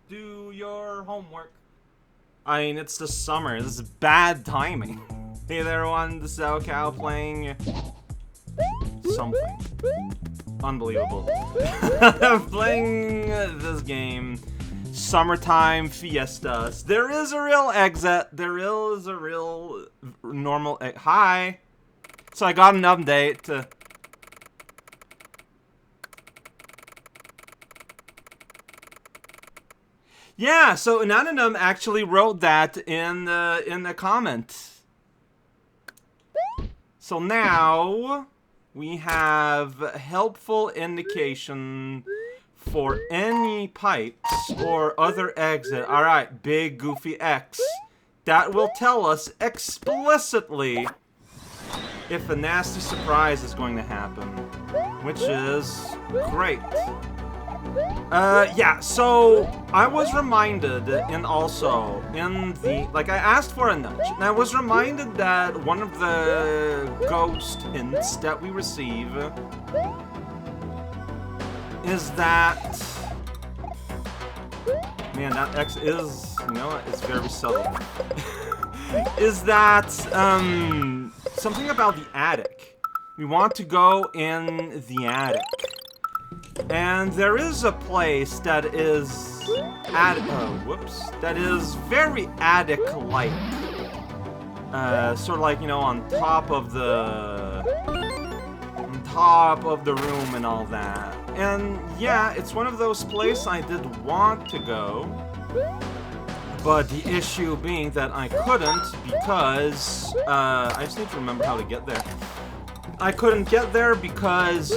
Do your homework. I mean, it's the summer. This is bad timing. Hey there, everyone. This is Cow playing something. Unbelievable. I'm playing this game. Summertime Fiestas. There is a real exit. There is a real normal hi. So I got an update. Yeah, so Anonymous actually wrote that in the comment. So now we have helpful indication for any pipes or other exit. Alright, big goofy X. That will tell us explicitly if a nasty surprise is going to happen. Which is great. Yeah, so I was reminded, and also in the, like, I asked for a nudge, and I was reminded that one of the ghost hints that we receive is that, man, that X is, you know, it's very subtle, is that, something about the attic. We want to go in the attic. And there is a place that is that is very attic-like. Sort of like, you know, on top of the room and all that. And yeah, it's one of those places I did want to go. But the issue being that I couldn't because I just need to remember how to get there. I couldn't get there because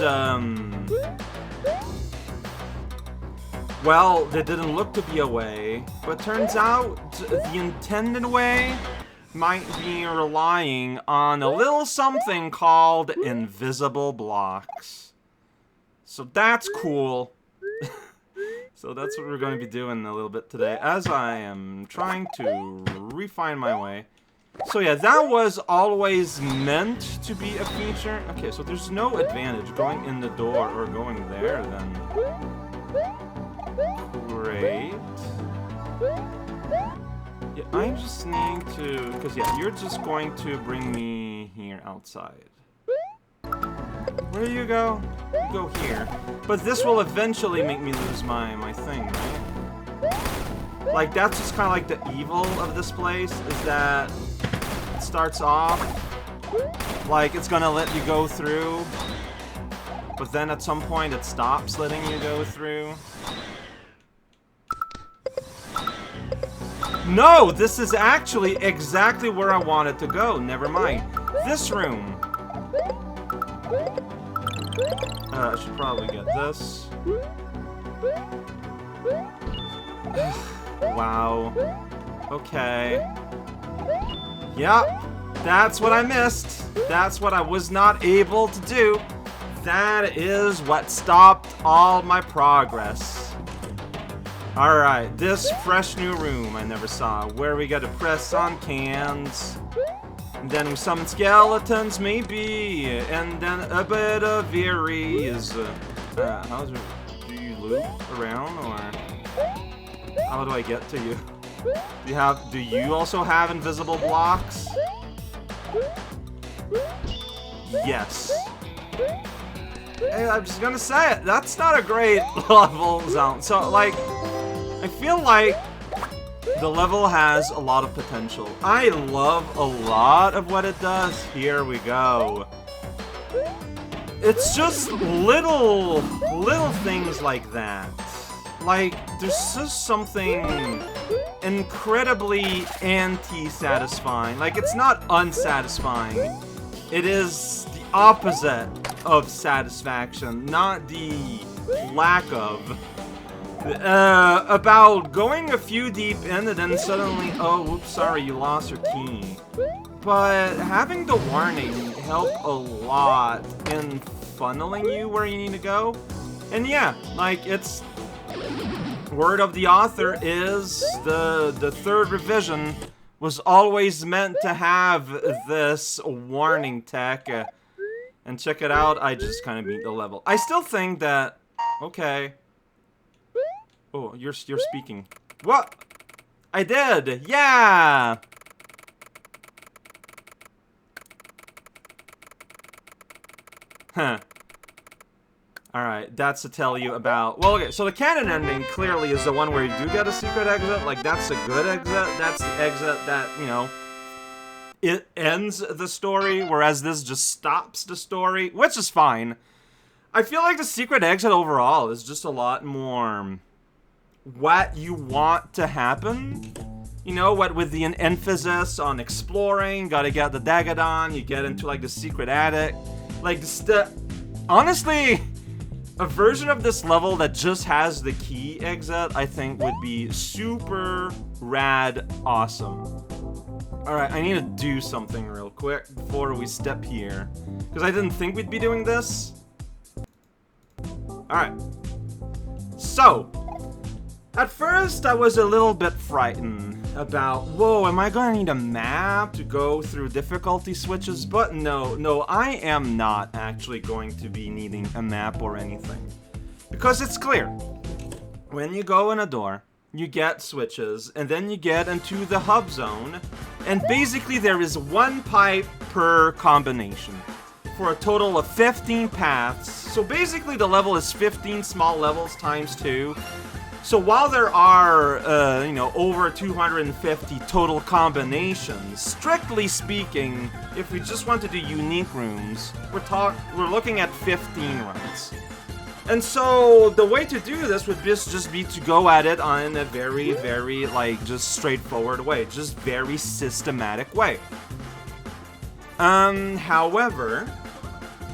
well, there didn't look to be a way, but turns out the intended way might be relying on a little something called invisible blocks. So that's cool. So that's what we're going to be doing a little bit today, as I am trying to refine my way. So yeah, that was always meant to be a feature. Okay, so there's no advantage going in the door or going there then. Great. Yeah, I just need to, because yeah, you're just going to bring me here outside. Where do you go? You go here. But this will eventually make me lose my thing, right? Like, that's just kind of like the evil of this place, is that it starts off like it's gonna let you go through, but then at some point it stops letting you go through. No, this is actually exactly where I wanted to go. Never mind. This room. I should probably get this. Wow. Okay. Yep. That's what I missed. That's what I was not able to do. That is what stopped all my progress. Alright, this fresh new room I never saw, where we gotta press on cans, and then we summon skeletons, maybe, and then a bit of Veeries. How do you loop around, or how do I get to you? Do you also have invisible blocks? Yes. Hey, I'm just gonna say it, that's not a great level zone. So, like, I feel like the level has a lot of potential. I love a lot of what it does. Here we go. It's just little things like that. Like, there's just something incredibly anti-satisfying. Like, it's not unsatisfying. It is the opposite of satisfaction, not the lack of. About going a few deep in and then suddenly, oh, whoops, sorry, you lost your key. But having the warning help a lot in funneling you where you need to go. And yeah, like, it's, word of the author is the third revision was always meant to have this warning tech. And check it out, I just kind of beat the level. I still think that, okay. Oh, you're speaking. What? I did! Yeah! Huh. Alright, that's to tell you about... Well, okay, so the canon ending clearly is the one where you do get a secret exit. Like, that's a good exit. That's the exit that, you know, it ends the story, whereas this just stops the story, which is fine. I feel like the secret exit overall is just a lot more what you want to happen. You know, what with the emphasis on exploring, gotta get the Dagadon, you get into, like, the secret attic. Like, honestly, a version of this level that just has the key exit, I think, would be super rad awesome. Alright, I need to do something real quick before we step here. Because I didn't think we'd be doing this. Alright. So, at first I was a little bit frightened about, whoa, am I gonna need a map to go through difficulty switches? But no, I am not actually going to be needing a map or anything. Because it's clear. When you go in a door, you get switches, and then you get into the hub zone, and basically there is one pipe per combination, for a total of 15 paths. So basically the level is 15 small levels times 2. So while there are, you know, over 250 total combinations, strictly speaking, if we just want to do unique rooms, we're looking at 15 runs. And so the way to do this would just be to go at it on a very, very, like, just straightforward way, just very systematic way. However,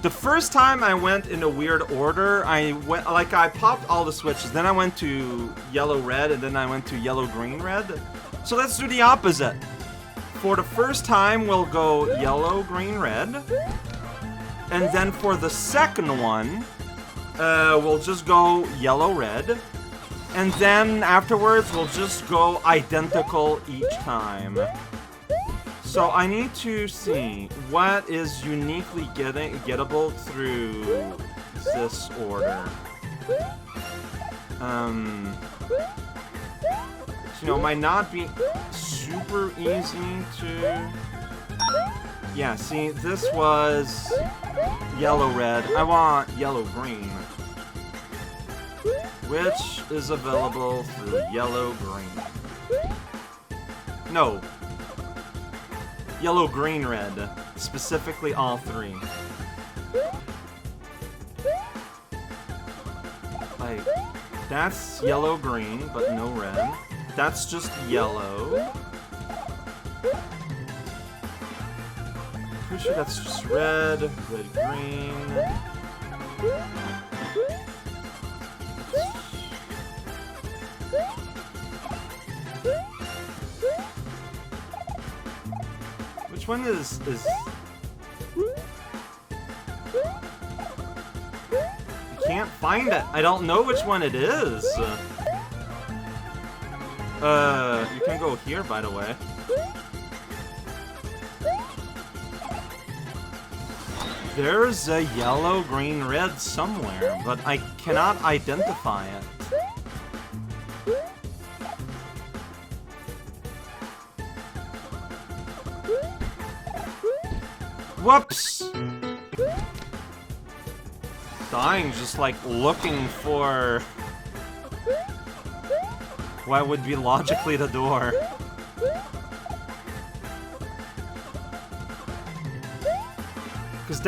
the first time I went in a weird order, I popped all the switches, then I went to yellow-red, and then I went to yellow-green-red. So let's do the opposite. For the first time, we'll go yellow-green-red. And then for the second one, we'll just go yellow-red. And then afterwards, we'll just go identical each time. So I need to see what is uniquely gettable through this order. You know, might not be super easy to... Yeah, see, this was yellow-red. I want yellow-green, which is available through yellow-green. No. Yellow, green, red. Specifically all three. Like, that's yellow, green, but no red. That's just yellow. Pretty sure that's just red, red, green. Which one is... I can't find it. I don't know which one it is. You can go here, by the way. There's a yellow, green, red somewhere, but I cannot identify it. Whoops! Dying, just like looking for what would be logically the door. Because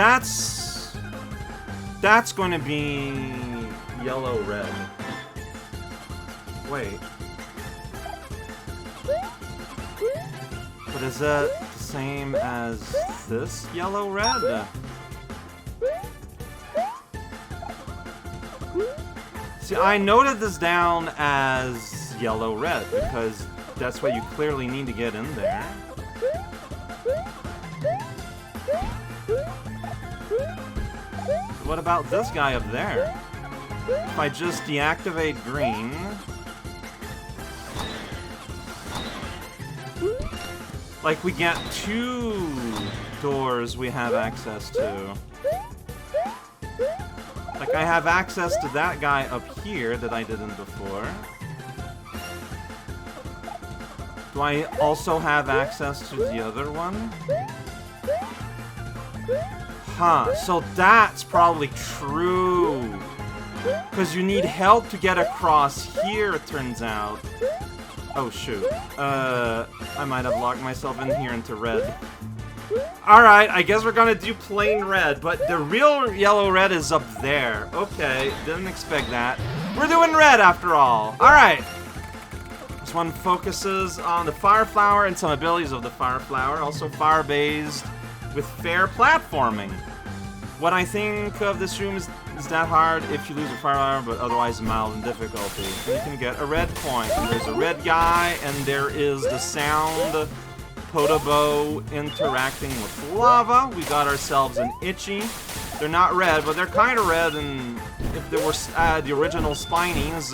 that's going to be yellow-red. Wait. But is that the same as this yellow-red? See, I noted this down as yellow-red because that's what you clearly need to get in there. What about this guy up there? If I just deactivate green... Like, we get 2 doors we have access to. Like, I have access to that guy up here that I didn't before. Do I also have access to the other one? Huh, so that's probably true. Because you need help to get across here, it turns out. Oh, shoot. I might have locked myself in here into red. Alright, I guess we're gonna do plain red, but the real yellow-red is up there. Okay, didn't expect that. We're doing red after all. Alright. This one focuses on the fire flower and some abilities of the fire flower, also fire-based with fair platforming. What I think of this room is that hard if you lose a fire flower, but otherwise mild in difficulty. And you can get a red coin. There's a red guy, and there is the sound Podobo interacting with lava. We got ourselves an Itchy. They're not red, but they're kind of red, and if they were the original Spinies,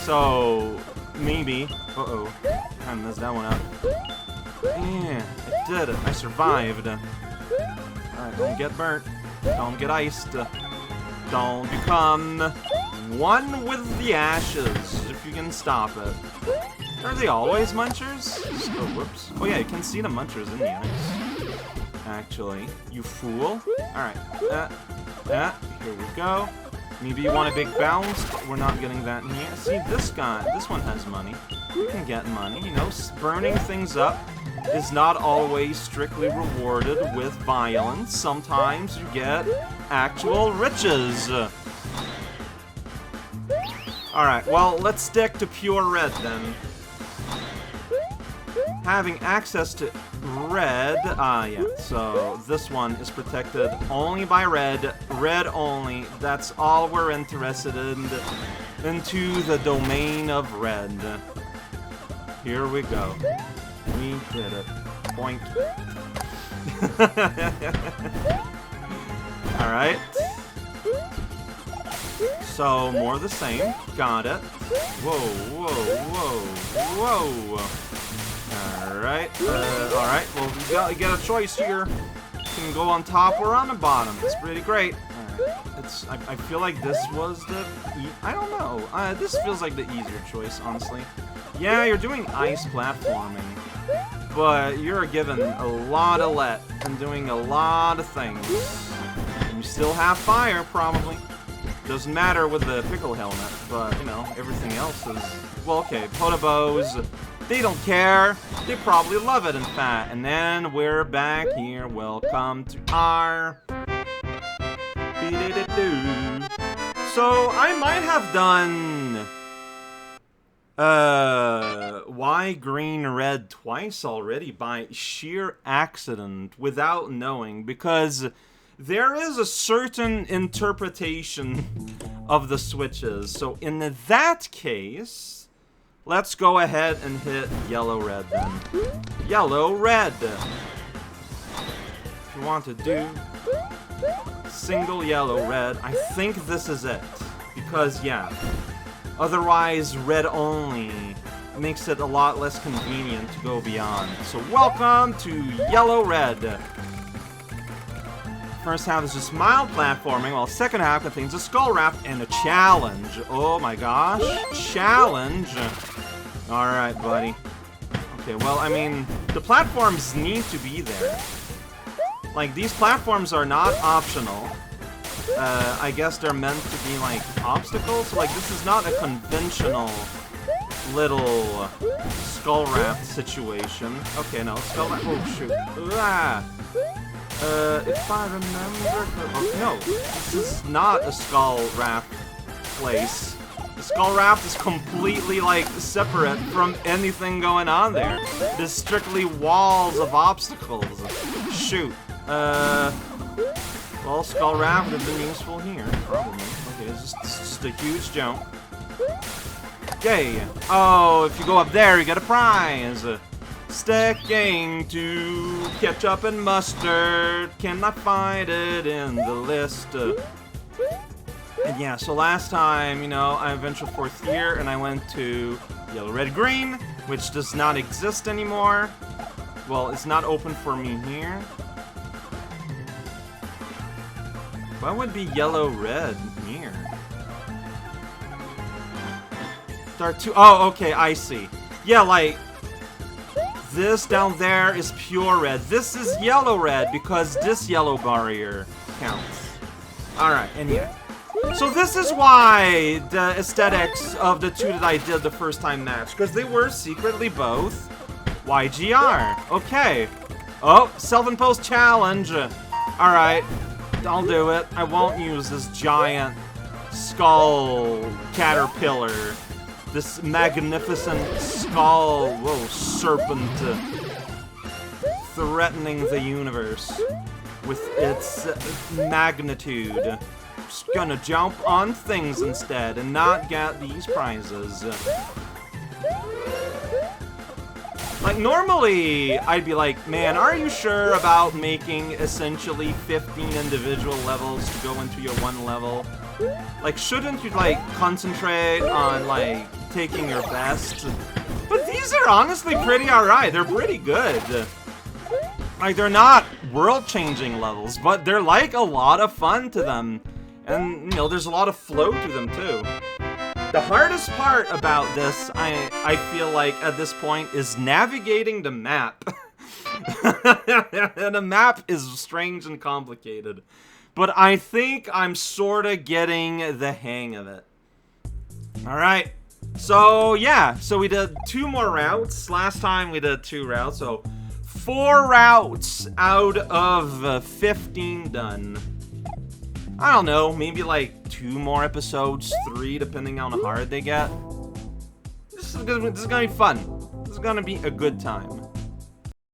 so maybe. Uh-oh, kind of messed that one up. Yeah, I did it. I survived. Alright, don't get burnt. Don't get iced. Don't become one with the ashes, if you can stop it. Are they always munchers? Oh, whoops. Oh yeah, you can see the munchers in the ice. Actually, you fool. Alright. Here we go. Maybe you want a big bounce, but we're not getting that in here. See, this guy, this one has money. You can get money, you know, burning things up is not always strictly rewarded with violence. Sometimes you get actual riches. Alright, well, let's stick to pure red then. Having access to red, yeah, so this one is protected only by red, red only, that's all we're interested in, into the domain of red. Here we go. We did it. Boink. Alright. So, more of the same. Got it. Whoa, whoa, whoa, whoa. Alright, alright. Well, we get a choice here. You can go on top or on the bottom. It's pretty great. Alright. I feel like this was the... I don't know. This feels like the easier choice, honestly. Yeah, you're doing ice platforming. But you're given a lot of let and doing a lot of things. And you still have fire, probably. Doesn't matter with the pickle helmet, but, you know, everything else is... Well, okay, Podobos, they don't care. They probably love it, in fact. And then we're back here. Welcome to our... So, I might have done... why green red twice already by sheer accident without knowing, because there is a certain interpretation of the switches. So in that case, let's go ahead and hit yellow red then. Yellow red. If you want to do single yellow red, I think this is it, because yeah. Otherwise, red only makes it a lot less convenient to go beyond. So welcome to yellow-red. First half is just mild platforming, while second half contains a skull raft and a challenge. Oh my gosh, challenge. Alright, buddy. Okay, well, I mean, the platforms need to be there. Like, these platforms are not optional. I guess they're meant to be, like, obstacles. So, like, this is not a conventional little skull raft situation. Okay, no, skull raft. Oh, shoot. Ah. If I remember... Oh, no, this is not a skull raft place. The skull raft is completely, like, separate from anything going on there. It is strictly walls of obstacles. Shoot. Well, skull raft would have been useful here, probably. Okay, it's just a huge jump. Okay. Oh, if you go up there, you get a prize. Sticking to ketchup and mustard. Cannot find it in the list. And yeah, so last time, you know, I ventured forth here, and I went to yellow, red, green, which does not exist anymore. Well, it's not open for me here. Why would be yellow, red here? There are two. Oh, okay, I see. Yeah, like, This down there is pure red. This is yellow red because this yellow barrier counts. Alright, and yeah. So this is why the aesthetics of the two that I did the first time matched, because they were secretly both YGR. Okay. Oh, self-imposed challenge. Alright, I'll do it. I won't use this giant skull caterpillar. This magnificent skull, whoa, serpent, threatening the universe with its magnitude. Just gonna jump on things instead and not get these prizes. Like, normally, I'd be like, man, are you sure about making essentially 15 individual levels to go into your one level? Like, shouldn't you, like, concentrate on, like, taking your best? But these are honestly pretty alright. They're pretty good. Like, they're not world-changing levels, but they're, like, a lot of fun to them. And, you know, there's a lot of flow to them, too. The hardest part about this, I feel like, at this point, is navigating the map. And the map is strange and complicated. But I think I'm sorta getting the hang of it. Alright. So, yeah. So we did 2 more routes. Last time we did 2 routes. So, 4 routes out of 15 done. I don't know. Maybe like 2 more episodes. 3, depending on how hard they get. This is gonna be fun. This is gonna be a good time.